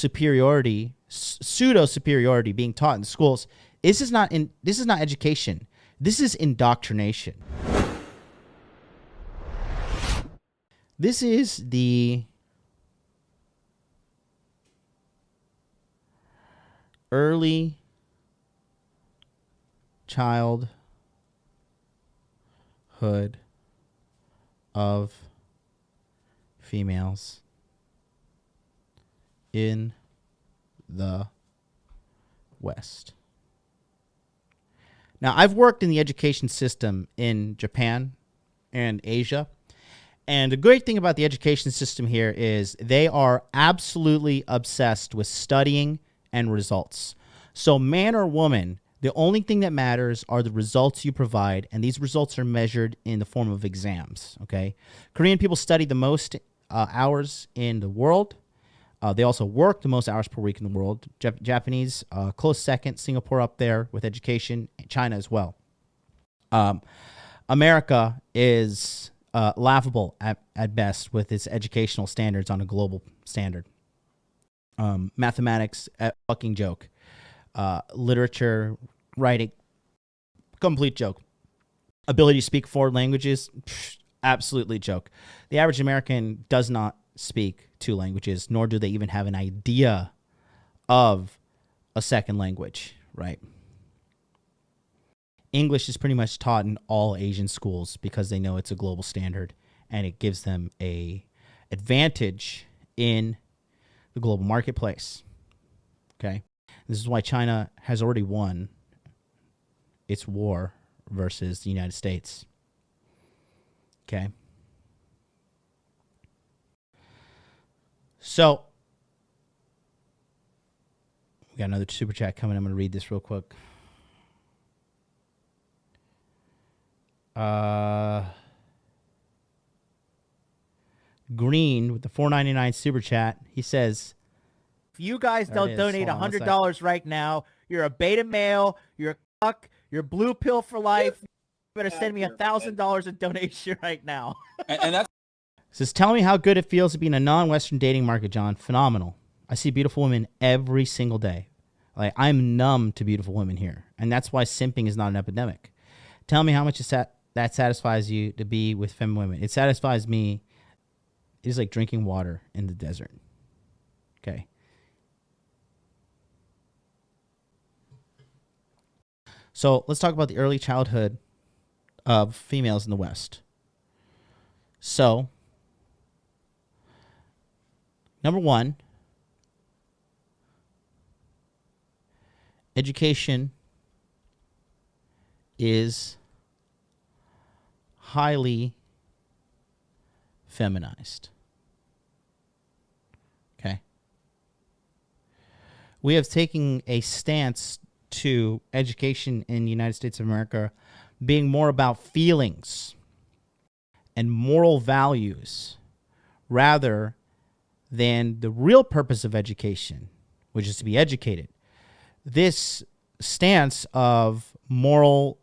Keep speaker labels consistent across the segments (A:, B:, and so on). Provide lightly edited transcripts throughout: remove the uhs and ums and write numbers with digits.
A: superiority, pseudo superiority being taught in schools. This is not education. This is indoctrination. This is the early childhood of females in the West. Now, I've worked in the education system in Japan and Asia. And the great thing about the education system here is they are absolutely obsessed with studying and results. So man or woman, the only thing that matters are the results you provide, and these results are measured in the form of exams, okay? Korean people study the most hours in the world. They also work the most hours per week in the world. Japanese, close second. Singapore up there with education. China as well. America is laughable at best with its educational standards on a global standard. Mathematics, a fucking joke. Literature, writing, complete joke. Ability to speak 4 languages, absolutely joke. The average American does not speak 2 languages, nor do they even have an idea of a second language, right? English is pretty much taught in all Asian schools because they know it's a global standard and it gives them a advantage in the global marketplace. Okay? This is why China has already won its war versus the United States. Okay? So, we got another super chat coming. I'm going to read this real quick. Green with the $4.99 super chat. He says,
B: if you guys don't donate $100 right now, you're a beta male, you're a cuck, you're blue pill for life. You better send me $1,000 in donation right now.
C: And that's
A: says, tell me how good it feels to be in a non-Western dating market, John. Phenomenal. I see beautiful women every single day. Like, I'm numb to beautiful women here. And that's why simping is not an epidemic. Tell me how much that satisfies you to be with feminine women. It satisfies me. It is like drinking water in the desert. Okay. So let's talk about the early childhood of females in the West. So, number 1, education is highly feminized. Okay. We have taken a stance to education in the United States of America being more about feelings and moral values rather than the real purpose of education, which is to be educated. This stance of moral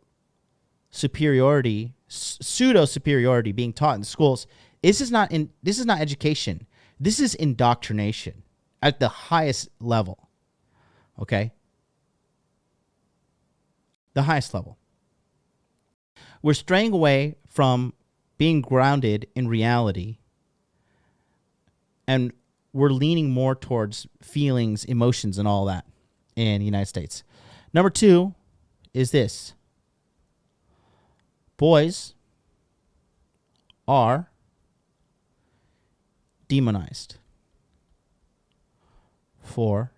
A: superiority, pseudo superiority being taught in schools, this is not education. This is indoctrination at the highest level. Okay? The highest level. We're straying away from being grounded in reality, and we're leaning more towards feelings, emotions, and all that in the United States. Number 2 is this. Boys are demonized for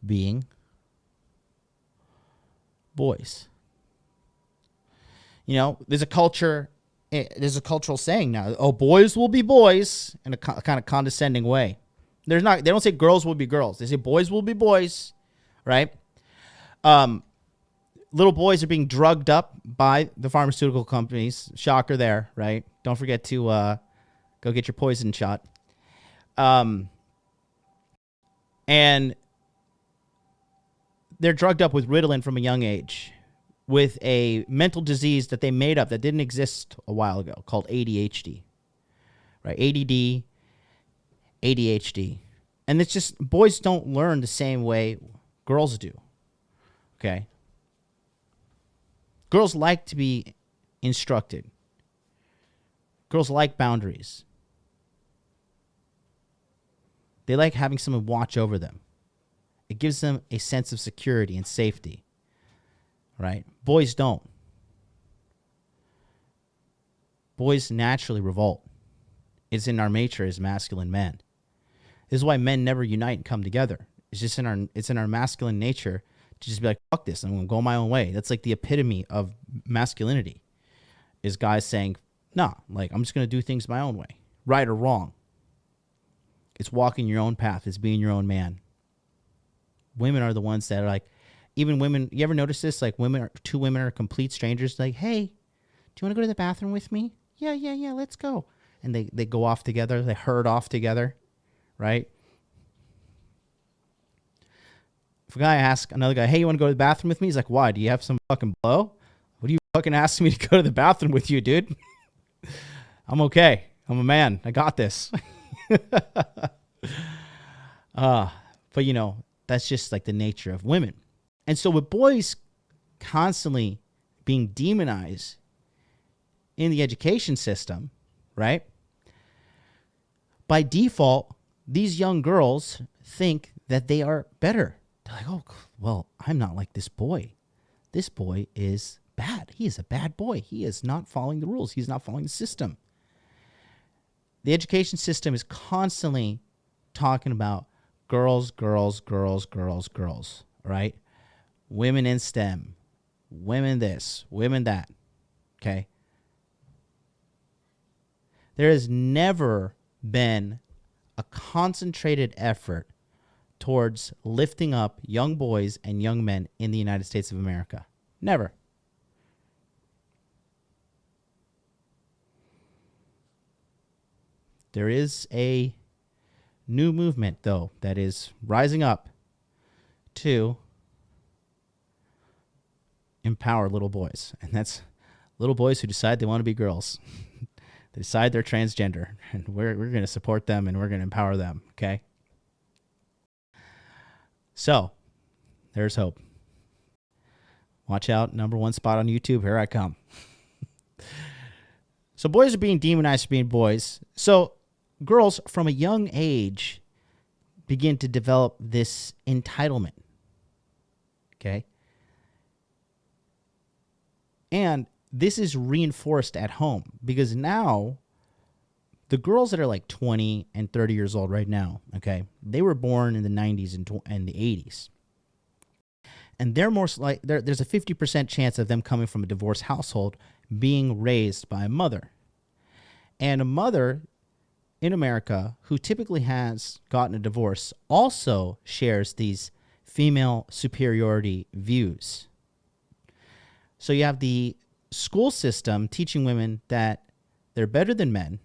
A: being boys. You know, there's a cultural saying now, oh, boys will be boys, in a kind of condescending way. They don't say girls will be girls. They say boys will be boys, right? Little boys are being drugged up by the pharmaceutical companies. Shocker there, right? Don't forget to go get your poison shot. And they're drugged up with Ritalin from a young age with a mental disease that they made up that didn't exist a while ago called ADHD, right? ADD, ADHD. And it's just boys don't learn the same way girls do. Okay? Girls like to be instructed. Girls like boundaries. They like having someone watch over them. It gives them a sense of security and safety. Right? Boys don't. Boys naturally revolt. It's in our nature as masculine men. This is why men never unite and come together. It's in our masculine nature to just be like, fuck this, I'm going to go my own way. That's like the epitome of masculinity, is guys saying, nah, like, I'm just going to do things my own way, right or wrong. It's walking your own path. It's being your own man. Women are the ones that are like, even women, you ever notice this? Like two women are complete strangers. Like, hey, do you want to go to the bathroom with me? Yeah, let's go. And they go off together. They herd off together, right? If a guy asks another guy, hey, you want to go to the bathroom with me? He's like, why? Do you have some fucking blow? What are you fucking asking me to go to the bathroom with you, dude? I'm okay. I'm a man. I got this. But you know, that's just like the nature of women. And so with boys constantly being demonized in the education system, right? By default, these young girls think that they are better. They're like, oh, well, I'm not like this boy. This boy is bad. He is a bad boy. He is not following the rules. He's not following the system. The education system is constantly talking about girls, right? Women in STEM, women this, women that, okay? There has never been a concentrated effort towards lifting up young boys and young men in the United States of America. Never. There is a new movement, though, that is rising up to empower little boys. And that's little boys who decide they want to be girls. They decide they're transgender. And we're going to support them and we're going to empower them, okay? So, there's hope. Watch out, #1 spot on YouTube. Here I come. So boys are being demonized for being boys. So girls from a young age begin to develop this entitlement. Okay? And this is reinforced at home because now the girls that are like 20 and 30 years old right now, okay, they were born in the 90s and the 80s. And they're there's a 50% chance of them coming from a divorced household being raised by a mother. And a mother in America who typically has gotten a divorce also shares these female superiority views. So you have the school system teaching women that they're better than men,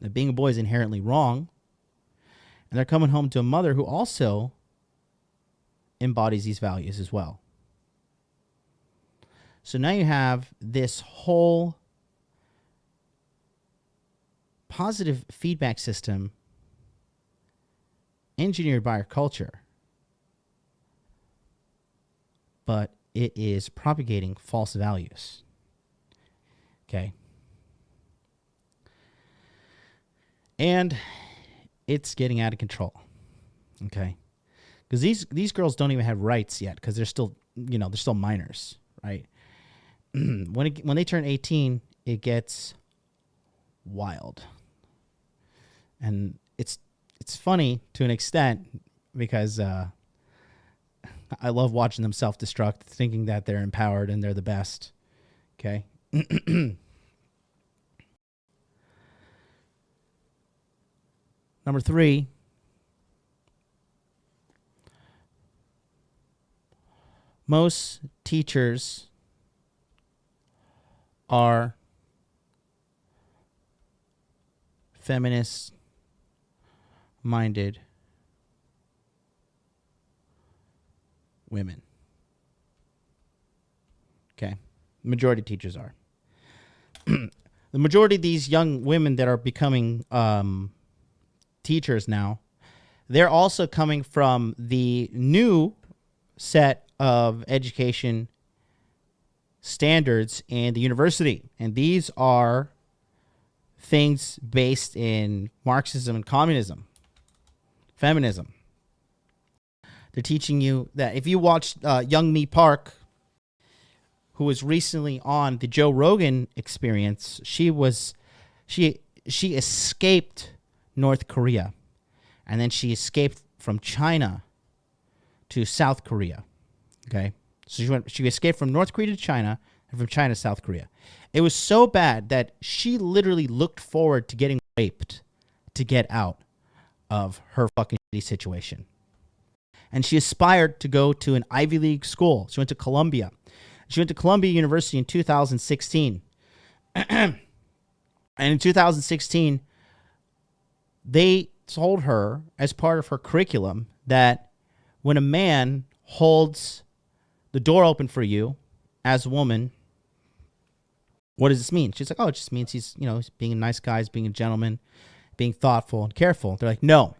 A: that being a boy is inherently wrong, and they're coming home to a mother who also embodies these values as well. So now you have this whole positive feedback system engineered by our culture, but it is propagating false values. Okay. And it's getting out of control. Okay. Because these girls don't even have rights yet because they're still, they're still minors, right? When they turn 18, it gets wild. And it's funny to an extent because I love watching them self-destruct, thinking that they're empowered and they're the best. Okay? Number 3, most teachers are feminist-minded women. Okay. The majority of teachers are. The majority of these young women that are becoming teachers now, they're also coming from the new set of education standards in the university. And these are things based in Marxism and communism, feminism. They're teaching you that if you watched Young Mi Park, who was recently on the Joe Rogan Experience, she escaped North Korea, and then she escaped from China to South Korea. Okay, so she escaped from North Korea to China, and from China to South Korea. It was so bad that she literally looked forward to getting raped to get out of her fucking shitty situation. And she aspired to go to an Ivy League school. She went to Columbia. She went to Columbia University in 2016. And in 2016, they told her, as part of her curriculum, that when a man holds the door open for you as a woman, what does this mean? She's like, oh, it just means he's being a nice guy, he's being a gentleman, being thoughtful and careful. They're like, no.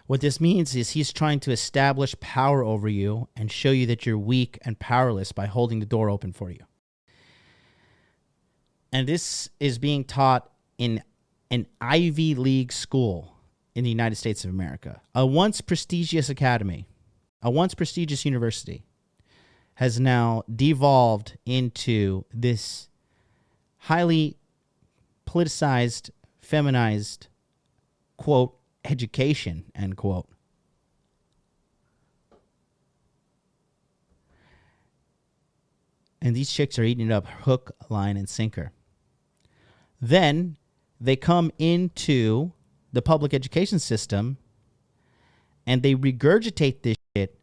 A: What this means is he's trying to establish power over you and show you that you're weak and powerless by holding the door open for you. And this is being taught in an Ivy League school in the United States of America. A once prestigious academy, a once prestigious university, has now devolved into this highly politicized, feminized, quote, education, end quote. And these chicks are eating it up hook, line, and sinker. Then they come into the public education system and they regurgitate this shit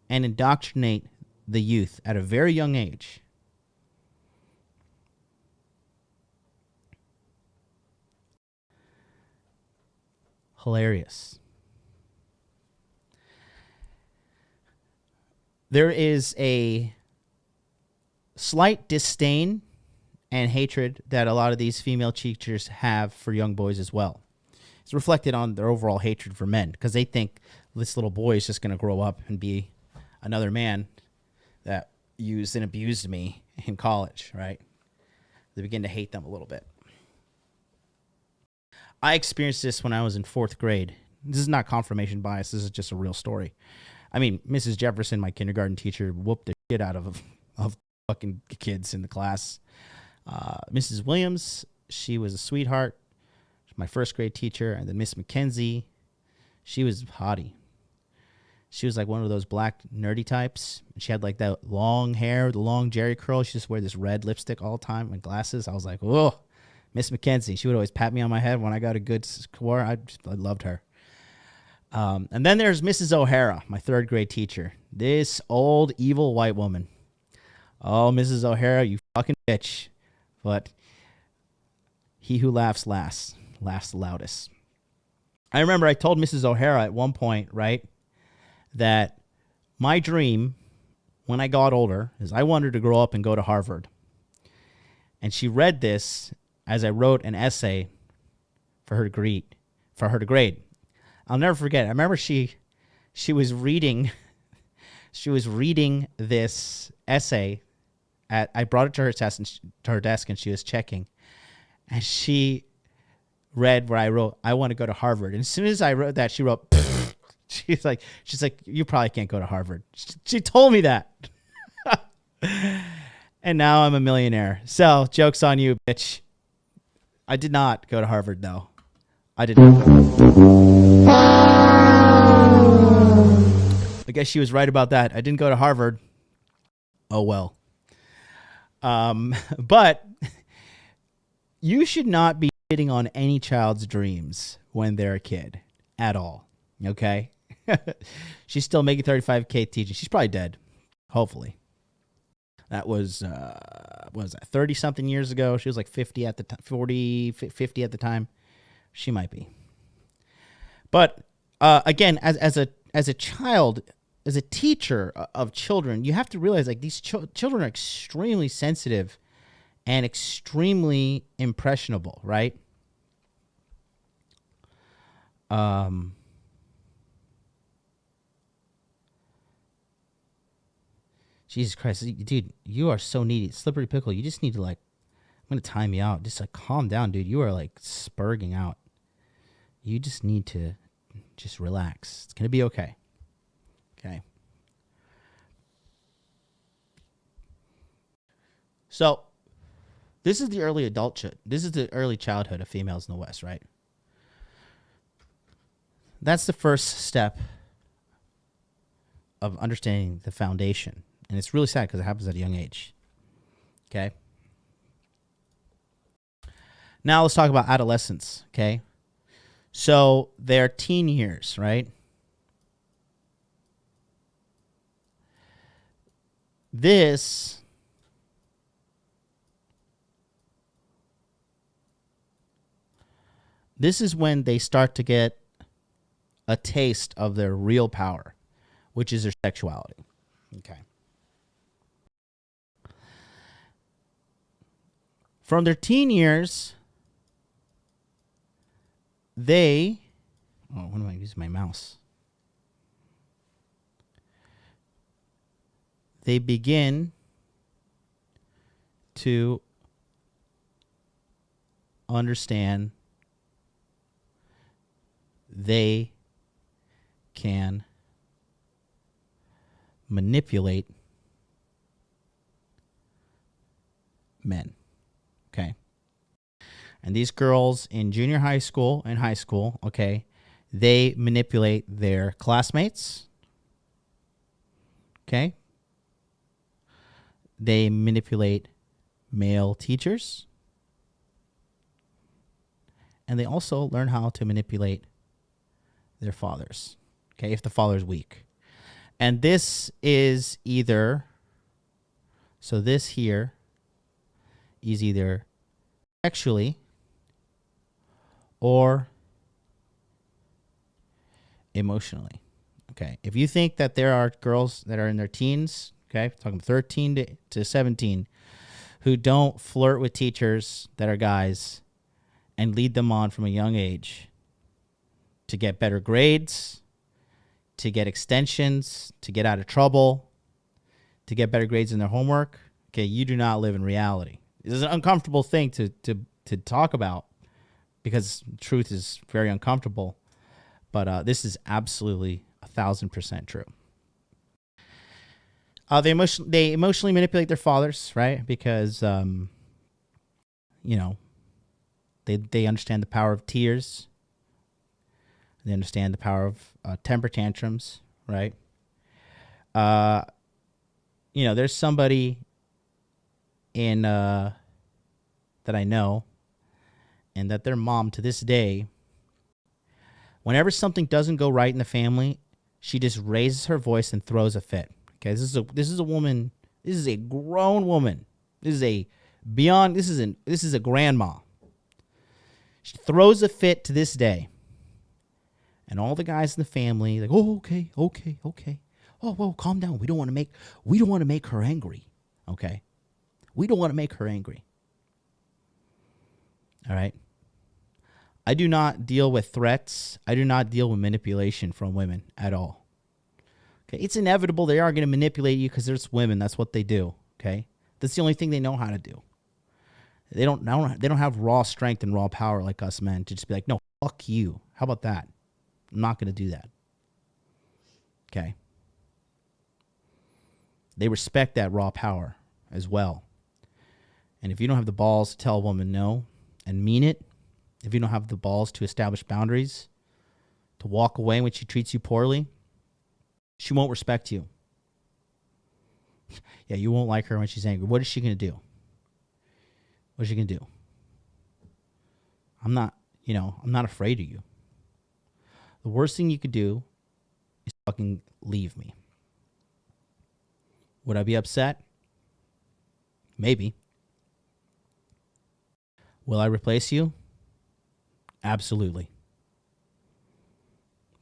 A: and indoctrinate the youth at a very young age. Hilarious. There is a slight disdain and hatred that a lot of these female teachers have for young boys as well. It's reflected on their overall hatred for men because they think this little boy is just going to grow up and be another man that used and abused me in college, right? They begin to hate them a little bit. I experienced this when I was in 4th grade. This is not confirmation bias. This is just a real story. I mean, Mrs. Jefferson, my kindergarten teacher, whooped the shit out of fucking kids in the class. Mrs. Williams, she was a sweetheart. My 1st grade teacher. And then Miss McKenzie, she was hottie. She was like one of those black nerdy types. She had like that long hair, the long jerry curl. She just wear this red lipstick all the time and glasses. I was like, whoa. Miss McKenzie, she would always pat me on my head when I got a good score. I loved her. And then there's Mrs. O'Hara, my 3rd grade teacher. This old, evil white woman. Oh, Mrs. O'Hara, you fucking bitch. But he who laughs last, laughs the loudest. I remember I told Mrs. O'Hara at one point, right, that my dream when I got older is I wanted to grow up and go to Harvard. And she read this as I wrote an essay for her to grade. I'll never forget. I remember she was reading this essay I brought it to her desk and she was checking, and she read where I wrote, I want to go to Harvard. And as soon as I wrote that, she wrote, she's like, you probably can't go to Harvard. She told me that. And now I'm a millionaire. So joke's on you, bitch. I did not go to Harvard, though. I did not go to Harvard. I guess she was right about that. I didn't go to Harvard. Oh, well. But you should not be shitting on any child's dreams when they're a kid at all. Okay? She's still making $35K teaching. She's probably dead. Hopefully. That was, what was that, 30-something years ago? She was like 50 at the time, 40, 50 at the time. She might be. But, again, as a child, as a teacher of children, you have to realize, like, these children are extremely sensitive and extremely impressionable, right? Jesus Christ, dude, you are so needy. Slippery pickle, you just need to, like, I'm going to time you out. Just, like, calm down, dude. You are, like, spurging out. You just need to just relax. It's going to be okay. Okay. So, this is the early adulthood. This is the early childhood of females in the West, right? That's the first step of understanding the foundation. And it's really sad because it happens at a young age. Okay? Now let's talk about adolescence, okay? So their teen years, right? This is when they start to get a taste of their real power, which is their sexuality. Okay. From their teen years, when am I using my mouse? They begin to understand they can manipulate men. Okay. And these girls in junior high school and high school, okay, they manipulate their classmates. Okay. They manipulate male teachers. And they also learn how to manipulate their fathers. Okay, if the father's weak. And this is either, so this here is either sexually or emotionally. Okay, if you think that there are girls that are in their teens, okay, talking 13 to 17, who don't flirt with teachers that are guys and lead them on from a young age to get better grades, to get extensions, to get out of trouble, to get better grades in their homework, okay, you do not live in reality. This is an uncomfortable thing to talk about because truth is very uncomfortable, but this is absolutely 1,000% true. They emotionally manipulate their fathers, right? Because, they understand the power of tears. They understand the power of temper tantrums, right? There's somebody in that I know, and that their mom to this day, whenever something doesn't go right in the family, she just raises her voice and throws a fit. Okay, this is a woman. This is a grown woman. This is a grandma. She throws a fit to this day. And all the guys in the family, like, oh, okay. Oh, whoa, calm down. We don't want to make her angry. Okay? We don't want to make her angry. All right? I do not deal with threats. I do not deal with manipulation from women at all. Okay? It's inevitable they are going to manipulate you because there's women. That's what they do. Okay? That's the only thing they know how to do. They don't have raw strength and raw power like us men to just be like, no, fuck you. How about that? I'm not going to do that. Okay? They respect that raw power as well. And if you don't have the balls to tell a woman no and mean it, if you don't have the balls to establish boundaries, to walk away when she treats you poorly, she won't respect you. Yeah, you won't like her when she's angry. What is she going to do? What is she going to do? I'm not afraid of you. The worst thing you could do is fucking leave me. Would I be upset? Maybe. Will I replace you? Absolutely.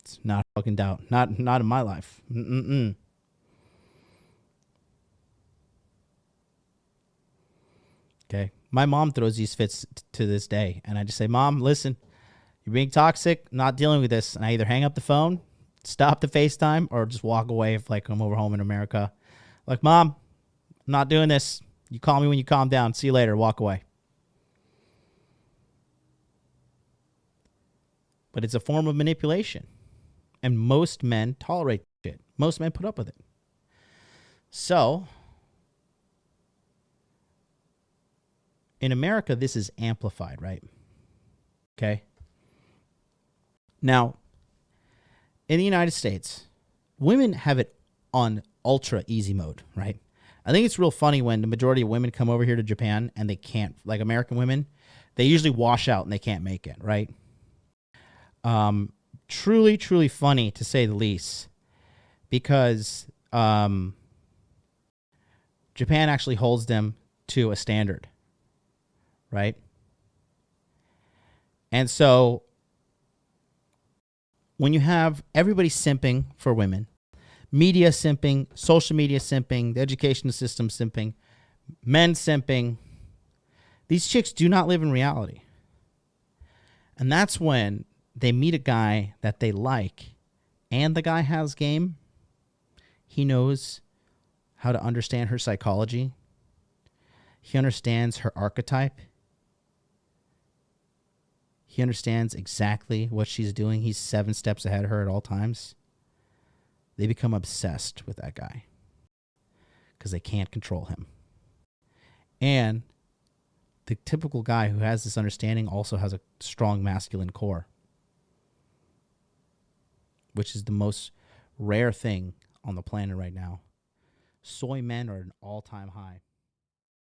A: It's not a fucking doubt. Not in my life. Okay. My mom throws these fits to this day. And I just say, Mom, listen, you're being toxic, not dealing with this. And I either hang up the phone, stop the FaceTime, or just walk away if like I'm over home in America. Like, Mom, I'm not doing this. You call me when you calm down. See you later. Walk away. But it's a form of manipulation. And most men tolerate it. Most men put up with it. So, in America, this is amplified, right? Okay. Now, in the United States, women have it on ultra easy mode, right? I think it's real funny when the majority of women come over here to Japan and they can't, like American women, they usually wash out and they can't make it, right? Truly, truly funny to say the least, because Japan actually holds them to a standard, right? And so when you have everybody simping for women, media simping, social media simping, the education system simping, men simping, these chicks do not live in reality. And that's when they meet a guy that they like and the guy has game. He knows how to understand her psychology. He understands her archetype. He understands exactly what she's doing. He's 7 steps ahead of her at all times. They become obsessed with that guy because they can't control him. And the typical guy who has this understanding also has a strong masculine core, which is the most rare thing on the planet right now. Soy men are at an all-time high.